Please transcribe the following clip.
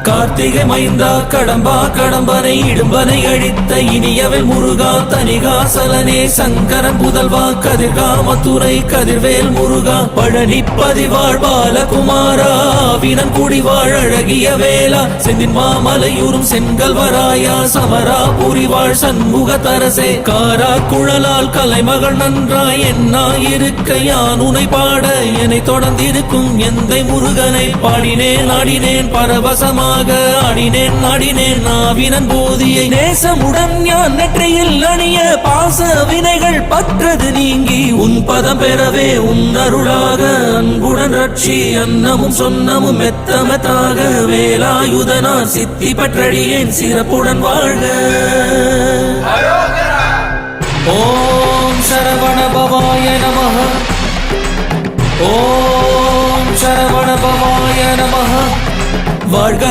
கார்த்திகை மைந்தா கடம்பா கடம்பனை இடும்பனை அழித்த இனியவன் முருகா தனிகாசலனே சங்கரன் புதல்வா கதிர்கா மதுரை கதிர்வேல் முருகா பழனி பதிவாழ் பாலகுமாரா வினன் குடிவாழ் அழகிய வேளா செந்தின் மாமலையூரும் செங்கல்வராயா சமரா புரிவாழ் சண்முக தரசே காரா குழலால் கலைமகள் நன்றாய் என்னாயிருக்க யான் உனை பாட என்னை தொடர்ந்திருக்கும் எந்தை முருகனை பாடினேன் ஆடினேன் பரவசமாக ஆடினேன் நாடினேன் நாவினன் போதியை நேசமுடன் ஞான் நெற்றியில் அணிய பாச வினைகள் பற்றது நீங்கி உன் பதம் பெறவே உன் அருளாக அன்புடன் ரட்சி அன்னமும் சொன்னமும் மெத்தமத்தாக வேலாயுதனார் சித்தி பற்றடியேன் சிறப்புடன் வாழ்க. ஓம் சரவண பவாய நமஹ. ஓம் சரவண பவாய நமஹ. வாழ்க.